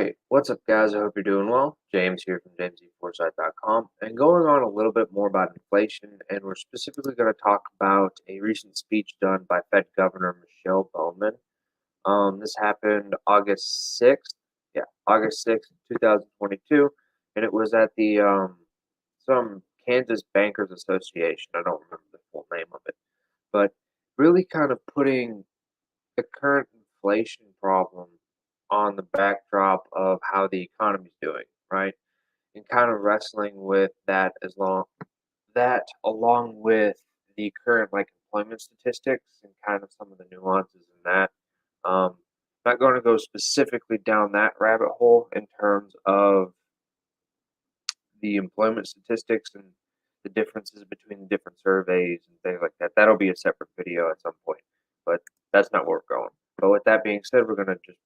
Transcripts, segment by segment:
Alright, what's up guys? I hope you're doing well. James here from jamesforsythe.com and going on a little bit more about inflation, and we're specifically going to talk about a recent speech done by Fed Governor Michelle Bowman. This happened August 6th, August 6th, 2022, and it was at the some Kansas Bankers Association. I don't remember the full name of it, but really kind of putting the current inflation problem on the backdrop of how the economy's doing, right? And kind of wrestling with that along with the current employment statistics and kind of some of the nuances in that. Um, Not going to go specifically down that rabbit hole in terms of the employment statistics and the differences between the different surveys and things like that. That'll be a separate video at some point, but that's not where we're going. But with that being said, we're going to just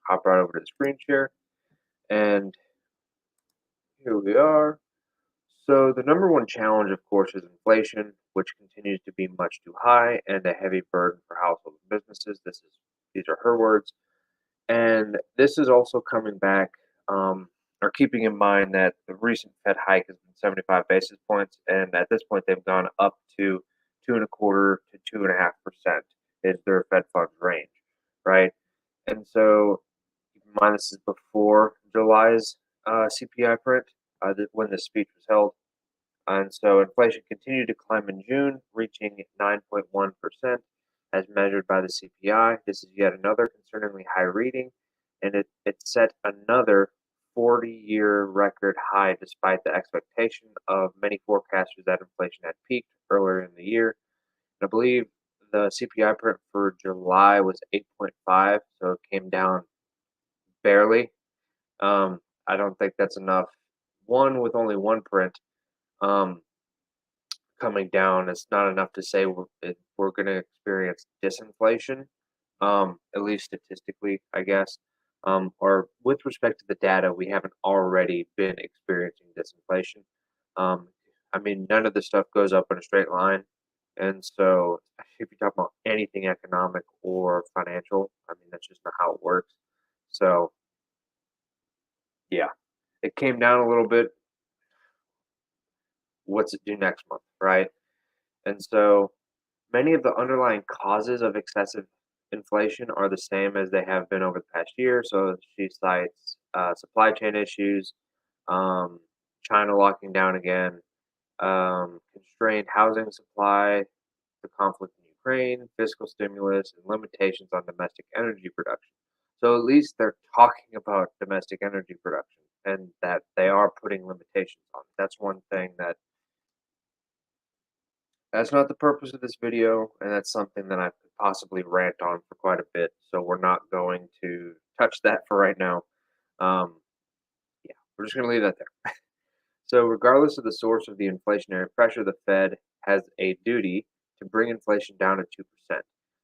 hop right over to the screen share, and here we are. So the number one challenge, of course, is inflation, which continues to be much too high and a heavy burden for households and businesses. These are her words, and this is also coming back, or keeping in mind that the recent Fed hike has been 75 basis points, and at this point they've gone up to 2.25 to 2.5% is their Fed funds range, right? And so keep in mind this is before July's CPI print, when this speech was held. And so inflation continued to climb in June, reaching 9.1% as measured by the CPI. This is yet another concerningly high reading, and it set another 40-year record high despite the expectation of many forecasters that inflation had peaked earlier in the year. And I believe the CPI print for July was 8.5, so it came down barely. I don't think that's enough. One, with only one print um, coming down, it's not enough to say we're going to experience disinflation, at least statistically, I guess. Or with respect to the data, we haven't already been experiencing disinflation. Um, I mean, none of this stuff goes up in a straight line. And so, if you talk about anything economic or financial, I mean, that's just not how it works. So, yeah, it came down a little bit. What's it do next month, right? And so many of the underlying causes of excessive inflation are the same as they have been over the past year. So she cites supply chain issues, um, China locking down again, constrained housing supply, the conflict in Ukraine, fiscal stimulus, and limitations on domestic energy production. So at least they're talking about domestic energy production and that they are putting limitations on it. That's one thing that's not the purpose of this video, and that's something that I could possibly rant on for quite a bit, so we're not going to touch that for right now. Um, yeah, we're just going to leave that there. So, regardless of the source of the inflationary pressure, the Fed has a duty to bring inflation down to 2%. So,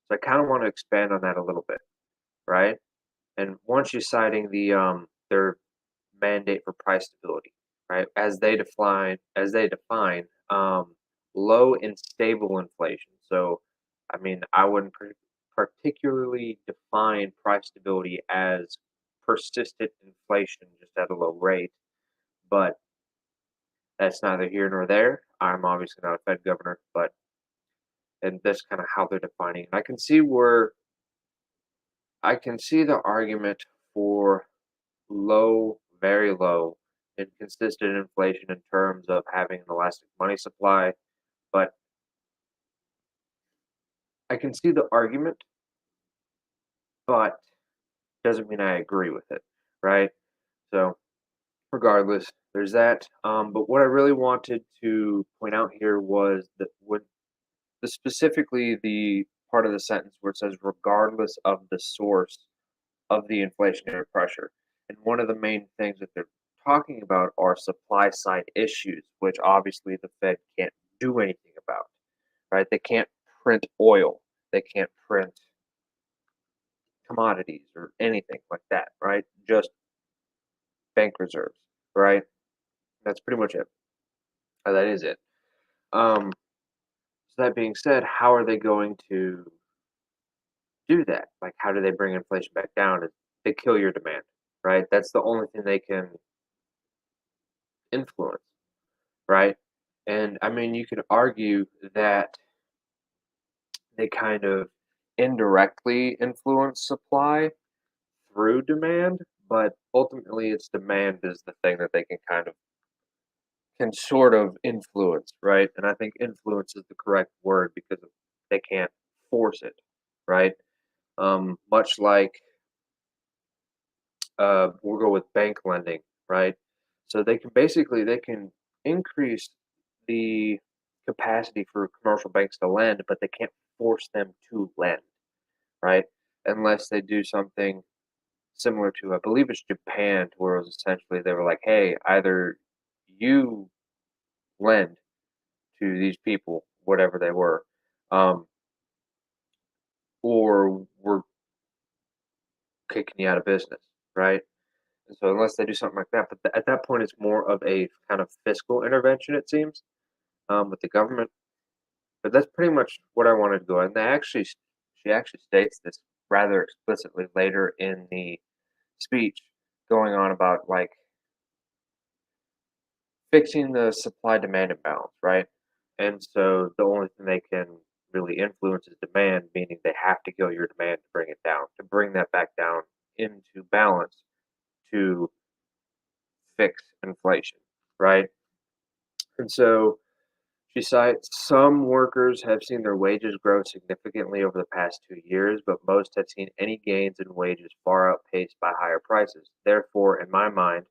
I kind of want to expand on that a little bit, right? And once you're citing their mandate for price stability, right? As they define low and stable inflation. So, I mean, I wouldn't particularly define price stability as persistent inflation just at a low rate, but that's neither here nor there. I'm obviously not a Fed governor, but and that's kind of how they're defining it. I can see the argument for low, very low, and consistent inflation in terms of having an elastic money supply, but I can see the argument, but doesn't mean I agree with it, right? So, regardless, there's that. But what I really wanted to point out here was that specifically the part of the sentence where it says, regardless of the source of the inflationary pressure. And one of the main things that they're talking about are supply side issues, which obviously the Fed can't do anything about, right? They can't print oil, they can't print commodities or anything like that, right? Just bank reserves, right? That's pretty much it. That is it. So that being said, how are they going to do that? Like, how do they bring inflation back down? They kill your demand, right? That's the only thing they can influence, right? And I mean, you could argue that they kind of indirectly influence supply through demand, but ultimately it's demand is the thing that they can sort of influence, right? And I think influence is the correct word because they can't force it, right? Much like we'll go with bank lending, right? So they can increase the capacity for commercial banks to lend, but they can't force them to lend, right? Unless they do something similar to, I believe it's Japan, where it was essentially they were like, hey, either you lend to these people, whatever they were, um, or we're kicking you out of business, right? And so unless they do something like that, but at that point, it's more of a kind of fiscal intervention, it seems, with the government. But that's pretty much what I wanted to go. And she actually states this rather explicitly later in the speech, going on about like fixing the supply demand imbalance, right? And so the only thing they can really influence is demand, meaning they have to kill your demand to bring it down, to bring that back down into balance to fix inflation, right? And so she cites some workers have seen their wages grow significantly over the past 2 years, but most have seen any gains in wages far outpaced by higher prices. Therefore, in my mind,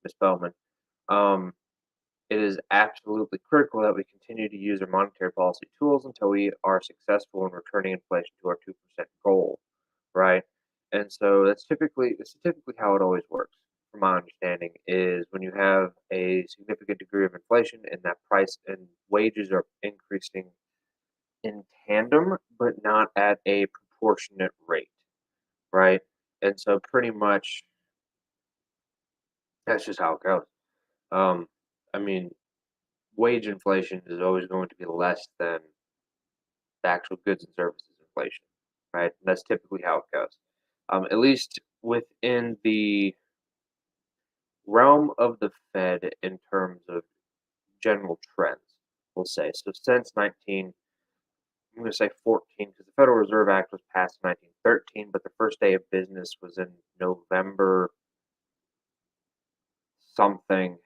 Ms. Bowman, um, it is absolutely critical that we continue to use our monetary policy tools until we are successful in returning inflation to our 2% goal, right? And so that's typically how it always works, from my understanding, is when you have a significant degree of inflation and that price and wages are increasing in tandem, but not at a proportionate rate, right? And so pretty much that's just how it goes. Um, I mean, wage inflation is always going to be less than the actual goods and services inflation, right? And that's typically how it goes. At least within the realm of the Fed in terms of general trends, we'll say. So since 19, I'm going to say 14, because the Federal Reserve Act was passed in 1913, but the first day of business was in November something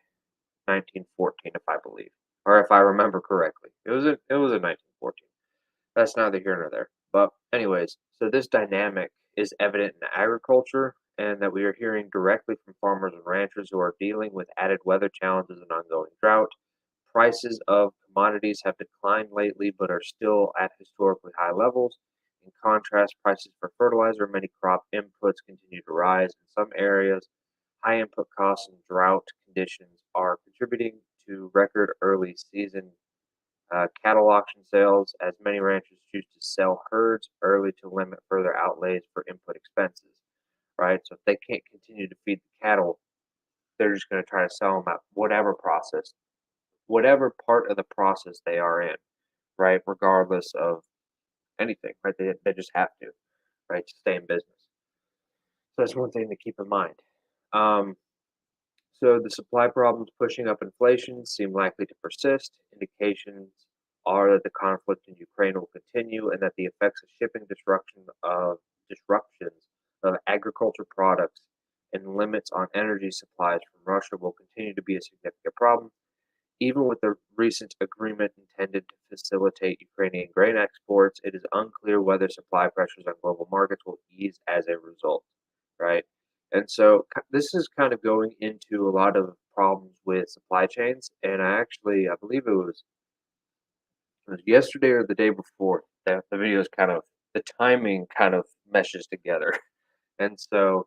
1914, if I believe, or if I remember correctly. It was in 1914. That's neither here nor there. But anyways, so this dynamic is evident in agriculture and that we are hearing directly from farmers and ranchers who are dealing with added weather challenges and ongoing drought. Prices of commodities have declined lately but are still at historically high levels. In contrast, prices for fertilizer and many crop inputs continue to rise. In some areas, high input costs and drought conditions are contributing to record early season cattle auction sales, as many ranchers choose to sell herds early to limit further outlays for input expenses, right? So if they can't continue to feed the cattle, they're just going to try to sell them at whatever part of the process they are in, right? Regardless of anything, right? They just have to, right, to stay in business. So that's one thing to keep in mind. Um, So the supply problems pushing up inflation seem likely to persist. Indications are that the conflict in Ukraine will continue and that the effects of shipping disruptions of agriculture products and limits on energy supplies from Russia will continue to be a significant problem. Even with the recent agreement intended to facilitate Ukrainian grain exports, it is unclear whether supply pressures on global markets will ease as a result, right? And so this is kind of going into a lot of problems with supply chains. And I believe it was yesterday or the day before that the videos the timing kind of meshes together. And so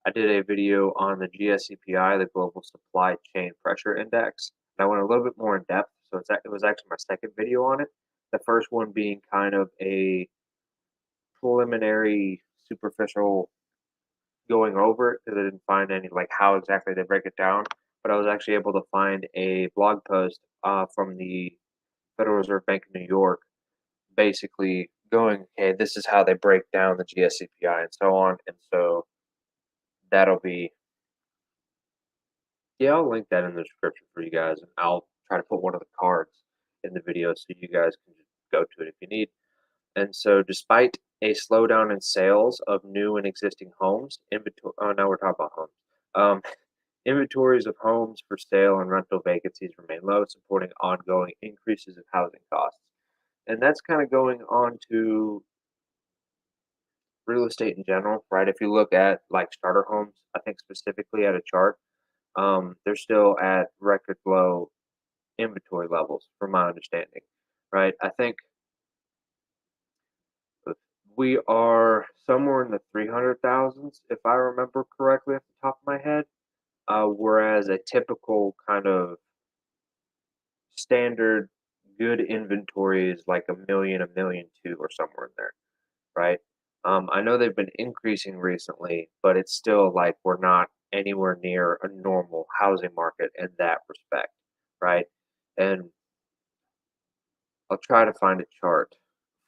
I did a video on the GSCPI, the Global Supply Chain Pressure Index. And I went a little bit more in depth. So it was actually my second video on it. The first one being kind of a preliminary, superficial going over it because I didn't find any, like, how exactly they break it down. But I was actually able to find a blog post from the Federal Reserve Bank of New York, basically going, okay, this is how they break down the GSCPI and so on. And so that'll be, yeah, I'll link that in the description for you guys, and I'll try to put one of the cards in the video so you guys can just go to it if you need. And so, despite a slowdown in sales of new and existing homes, inventory. Oh, now we're talking about homes. Um, Inventories of homes for sale and rental vacancies remain low, supporting ongoing increases in housing costs. And that's kind of going on to real estate in general, right? If you look at like starter homes, I think specifically at a chart, they're still at record low inventory levels, from my understanding, right? I think we are somewhere in the 300,000s, if I remember correctly off the top of my head. Whereas a typical kind of standard good inventory is like a million two, or somewhere in there, right? I know they've been increasing recently, but it's still like we're not anywhere near a normal housing market in that respect, right? And I'll try to find a chart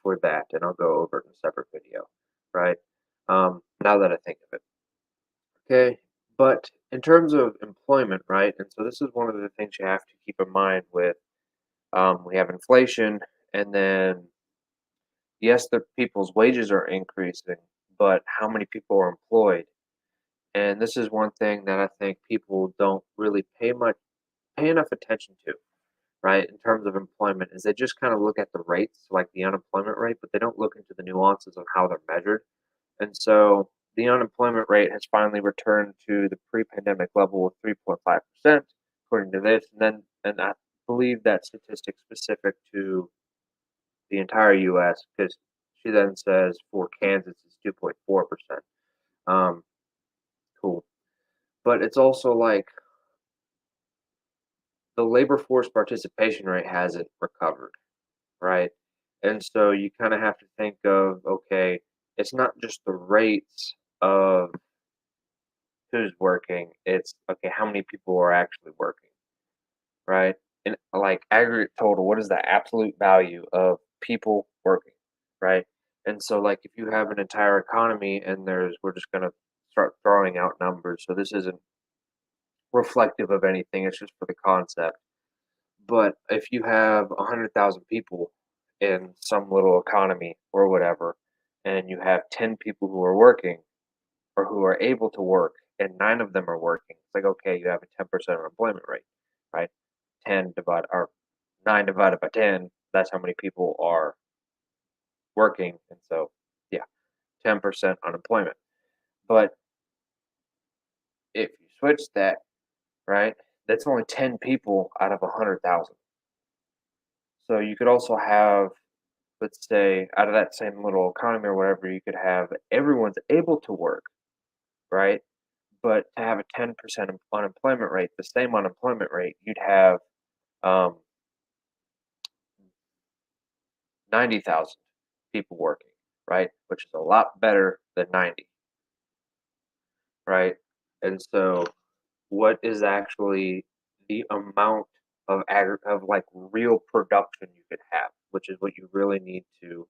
for that, and I'll go over it in a separate video, right? Now that I think of it. Okay, but in terms of employment, right? And so this is one of the things you have to keep in mind with we have inflation, and then yes, the people's wages are increasing, but how many people are employed? And this is one thing that I think people don't really pay enough attention to, right? In terms of employment, is they just kind of look at the rates, like the unemployment rate, but they don't look into the nuances on how they're measured. And so the unemployment rate has finally returned to the pre-pandemic level of 3.5%, according to this. And I believe that statistic specific to the entire U.S. because she then says for Kansas it's 2.4%. Um, cool, but it's also like the labor force participation rate hasn't recovered, right? And so you kind of have to think of, okay, it's not just the rates of who's working, it's okay, how many people are actually working, right? And like aggregate total, what is the absolute value of people working, right? And so like if you have an entire economy and we're just gonna start throwing out numbers, so this isn't reflective of anything, it's just for the concept. But if you have 100,000 people in some little economy or whatever, and you have 10 people who are working or who are able to work, and 9 of them are working, it's like, okay, you have a 10% unemployment rate, right? 10 divided or 9 divided by 10, that's how many people are working. And so, yeah, 10% unemployment. But if you switch that, right, that's only 10 people out of 100,000. So you could also have, let's say, out of that same little economy or whatever, you could have everyone's able to work, right? But to have a 10% unemployment rate, the same unemployment rate, you'd have um, 90,000 people working, right? Which is a lot better than 90, right? And so, what is actually the amount of of like real production you could have, which is what you really need to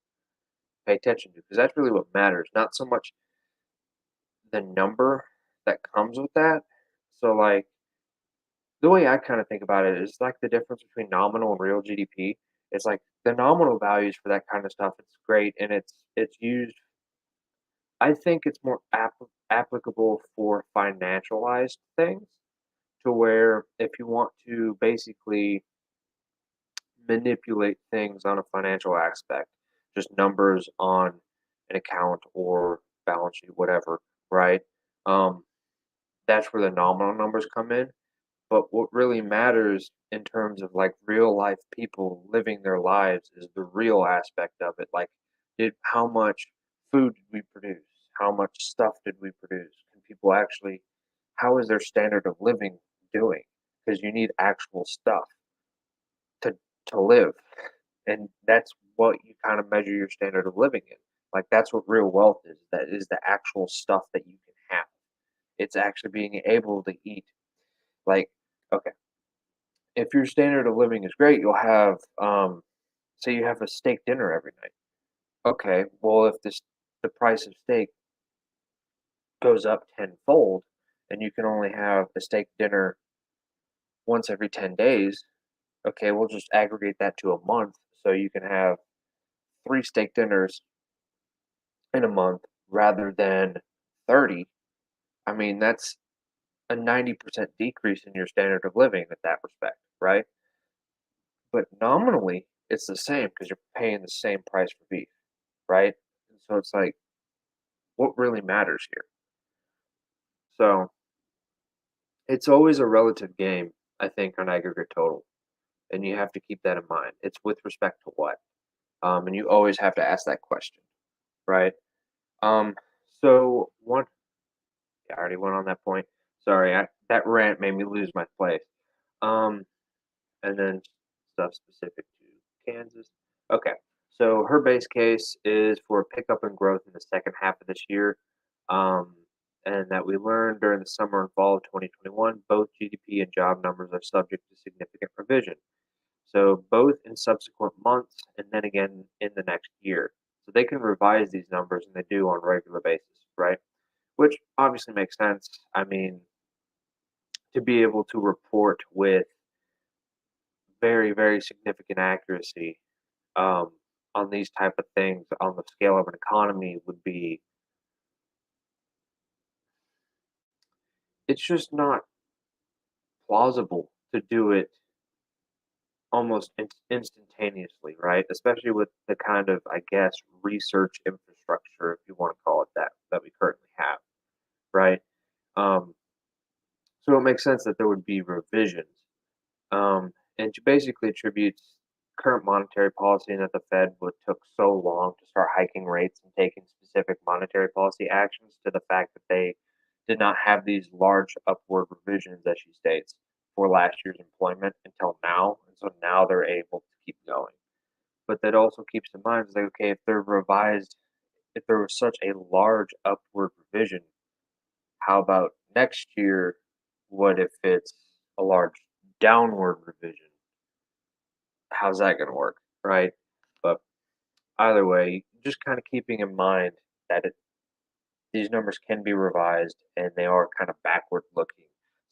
pay attention to, because that's really what matters, not so much the number that comes with that. So, like, the way I kind of think about it is like the difference between nominal and real GDP. It's like the nominal values for that kind of stuff. It's great, and it's used. I think it's more applicable for financialized things, to where if you want to basically manipulate things on a financial aspect, just numbers on an account or balance sheet, whatever, right? Um, that's where the nominal numbers come in. But what really matters in terms of like real life people living their lives is the real aspect of it. Like, how much food did we produce? How much stuff did we produce? Can people actually, how is their standard of living doing? Because you need actual stuff to live, and that's what you kind of measure your standard of living in. Like that's what real wealth is. That is the actual stuff that you can have. It's actually being able to eat. Like, okay, if your standard of living is great, you'll have, say you have a steak dinner every night. Okay, well, if the price of steak goes up tenfold and you can only have a steak dinner once every 10 days, okay, we'll just aggregate that to a month so you can have 3 steak dinners in a month rather than 30. I mean, that's a 90% decrease in your standard of living in that respect, right? But nominally, it's the same because you're paying the same price for beef, right? And so it's like, what really matters here? So it's always a relative game, I think, on aggregate total. And you have to keep that in mind. It's with respect to what? And you always have to ask that question, right? Um, so one, yeah, I already went on that point. Sorry, that rant made me lose my place. Um, and then stuff specific to Kansas. Okay, so her base case is for pickup and growth in the second half of this year, um, and that we learned during the summer and fall of 2021, both GDP and job numbers are subject to significant revision. So both in subsequent months and then again in the next year. So they can revise these numbers and they do on a regular basis, right? Which obviously makes sense. I mean, to be able to report with very, very significant accuracy um, on these type of things on the scale of an economy would be, it's just not plausible to do it almost instantaneously, right? Especially with the kind of, I guess, research infrastructure, if you want to call it that, that we currently have, right? Um, so it makes sense that there would be revisions. And she basically attributes current monetary policy and that the Fed would took so long to start hiking rates and taking specific monetary policy actions to the fact that they did not have these large upward revisions, as she states, for last year's employment until now. And so now they're able to keep going. But that also keeps in mind, it's like, okay, if they're revised, if there was such a large upward revision, how about next year? What if it's a large downward revision? How's that going to work, right? But either way, just kind of keeping in mind that these numbers can be revised and they are kind of backward looking,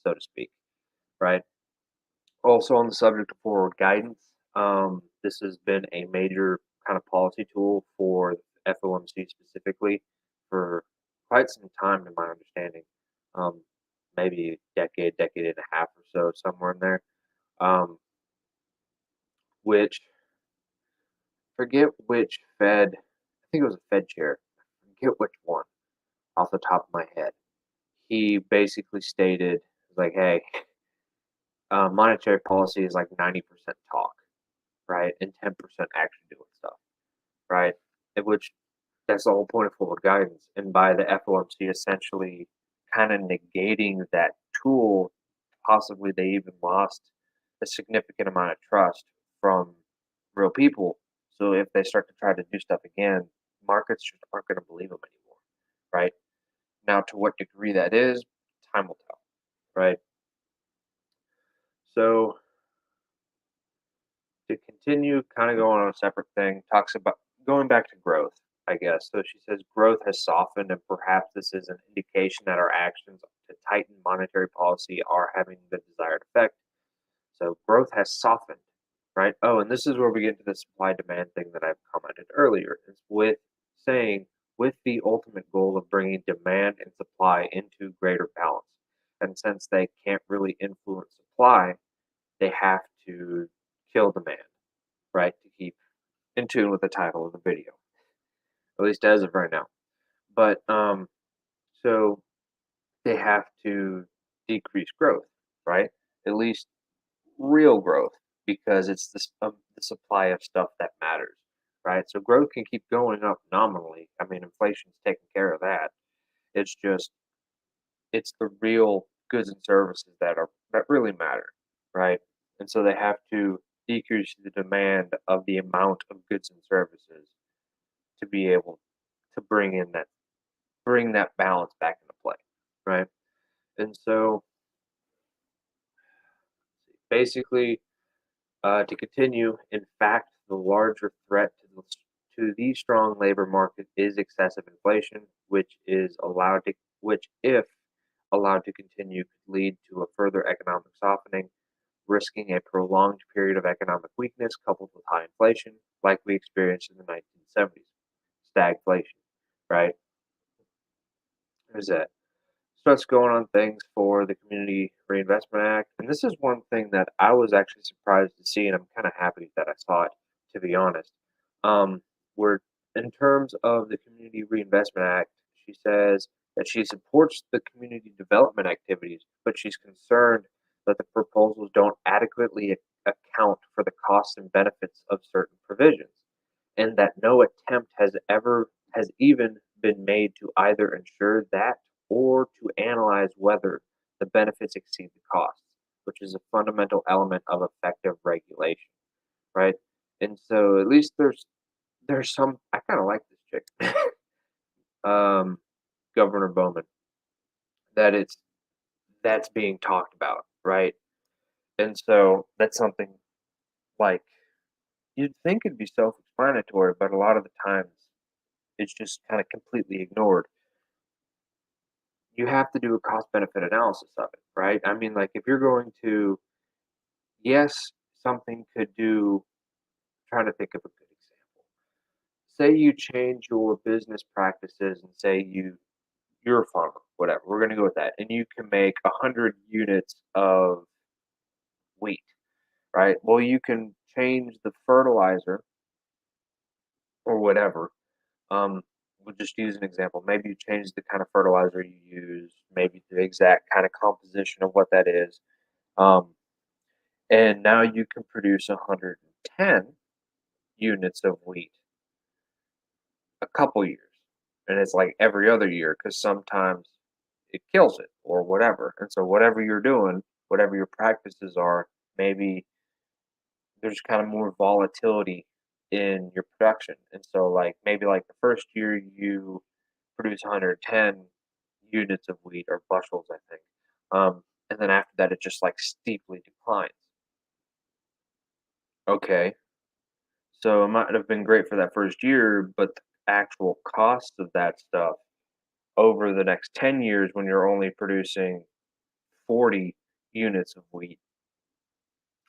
so to speak, right? Also, on the subject of forward guidance, this has been a major kind of policy tool for FOMC specifically for quite some time, in my understanding, um, maybe a decade, decade and a half or so, somewhere in there. Um, which forget which Fed, I think it was a Fed chair, forget which one off the top of my head. He basically stated, like, hey, monetary policy is like 90% talk, right? And 10% actually doing stuff, right? In which that's the whole point of forward guidance. And by the FOMC essentially kind of negating that tool, possibly they even lost a significant amount of trust from real people. So if they start to try to do stuff again, markets just aren't going to believe them anymore, right? Now, to what degree that is, time will tell, right? So to continue, kind of going on a separate thing, talks about going back to growth, I guess. So she says growth has softened, and perhaps this is an indication that our actions to tighten monetary policy are having the desired effect. So growth has softened, right? Oh, and this is where we get into the supply demand thing that I've commented earlier. It's with saying with the ultimate goal of bringing demand and supply into greater balance. And since they can't really influence supply, they have to kill demand, right? To keep in tune with the title of the video, at least as of right now. But so they have to decrease growth, right? At least real growth, because it's the supply of stuff that matters, right? So growth can keep going up nominally. I mean, inflation's taking care of that. It's just it's the real goods and services that really matter, right? And so they have to decrease the demand of the amount of goods and services to be able to bring that balance back into play, right? And so basically, to continue, in fact, the larger threat to the strong labor market is excessive inflation, which, if allowed to continue, could lead to a further economic softening, risking a prolonged period of economic weakness coupled with high inflation, like we experienced in the 1970s. Stagflation, right? There's that. Starts going on things for the Community Reinvestment Act. And this is one thing that I was actually surprised to see, and I'm kind of happy that I saw it, to be honest. Where, in terms of the Community Reinvestment Act, she says that she supports the community development activities, but she's concerned that the proposals don't adequately account for the costs and benefits of certain provisions, and that no attempt has even been made to either ensure that or to analyze whether the benefits exceed the costs, which is a fundamental element of effective regulation, right? And so at least there's some. I kind of like this chick, um, Governor Bowman, that that's being talked about, right? And so that's something like you'd think it'd be self-explanatory, but a lot of the times it's just kind of completely ignored. You have to do a cost benefit analysis of it, right? I mean, like if you're going to, yes, something could do, trying to think of a good example. Say you change your business practices and say you're a farmer, whatever. We're going to go with that. And you can make 100 units of wheat, right? Well, you can change the fertilizer or whatever. We'll just use an example. Maybe you change the kind of fertilizer you use, maybe the exact kind of composition of what that is. Um, and now you can produce 110 units of wheat a couple years. And it's like every other year because sometimes it kills it or whatever. And so, whatever you're doing, whatever your practices are, maybe there's kind of more volatility in your production. And so, like, maybe like the first year you produce 110 units of wheat or bushels, I think. And then after that, it just like steeply declines. Okay, so it might have been great for that first year, but the actual cost of that stuff over the next 10 years when you're only producing 40 units of wheat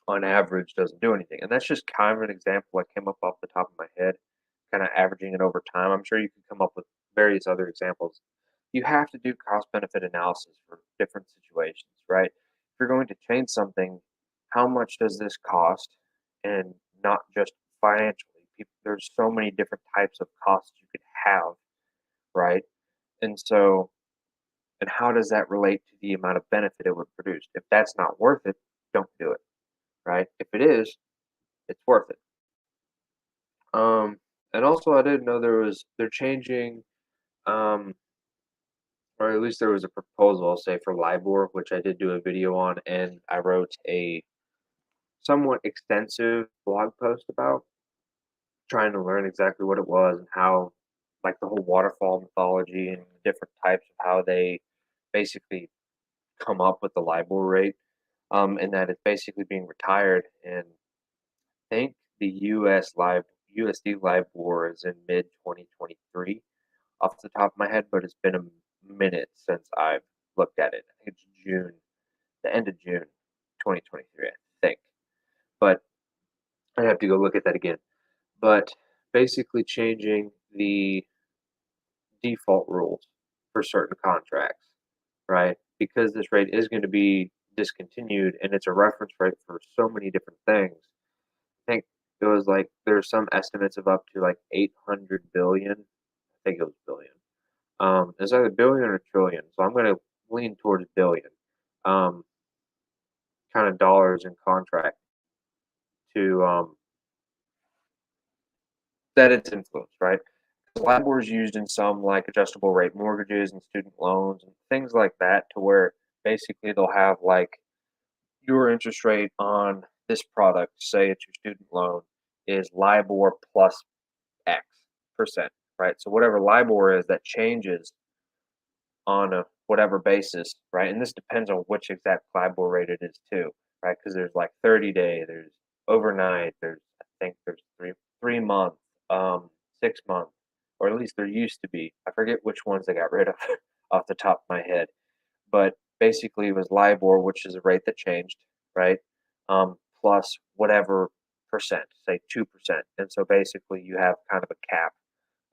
on average doesn't do anything. And that's just kind of an example I came up off the top of my head, kind of averaging it over time. I'm sure you could come up with various other examples. You have to do cost benefit analysis for different situations, right? If you're going to change something, how much does this cost? And not just financially. There's so many different types of costs you could have, right? And so, and how does that relate to the amount of benefit it would produce? If that's not worth it, don't do it, right? If it is, it's worth it. Um, and also, I didn't know they're changing, um, or at least there was a proposal, I'll say, for Libor, which I did do a video on, and I wrote a somewhat extensive blog post about trying to learn exactly what it was and how, like the whole waterfall mythology and the different types of how they basically come up with the Libor rate, and that it's basically being retired. And I think the USD Libor is in mid 2023 off the top of my head, but it's been a minute since I've looked at it. I think it's June, the end of June 2023, I think. But I'd have to go look at that again. But basically changing the default rules for certain contracts, right? Because this rate is going to be discontinued and it's a reference rate for so many different things. I think it was like there's some estimates of up to like 800 billion. I think it was billion. It's either billion or trillion. So I'm going to lean towards billion, um, kind of dollars in contract to that it's influenced, right? LIBOR is used in some like adjustable rate mortgages and student loans and things like that, to where basically they'll have like your interest rate on this product, say it's your student loan, is LIBOR plus X percent, right? So whatever LIBOR is, that changes on a whatever basis, right? And this depends on which exact LIBOR rate it is too, right? Because there's like 30-day, there's overnight, there's I think there's three month, 6 month, or at least there used to be. I forget which ones they got rid of. off the top of my head. But basically, it was Libor, which is a rate that changed, right? Plus whatever percent, say 2%. And so basically, you have kind of a cap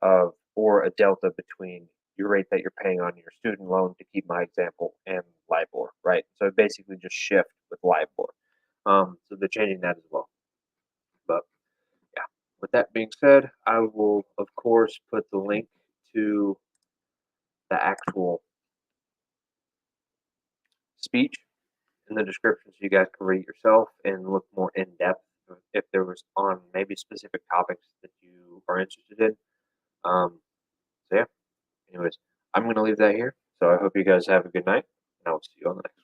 of or a delta between your rate that you're paying on your student loan, to keep my example, and Libor, right? So basically, just shift with Libor. So they're changing that as well. But yeah, with that being said, I will of course put the link to the actual speech in the description so you guys can read it yourself and look more in depth if there was on maybe specific topics that you are interested in. So yeah, anyways, I'm going to leave that here. So I hope you guys have a good night, and I will see you on the next one.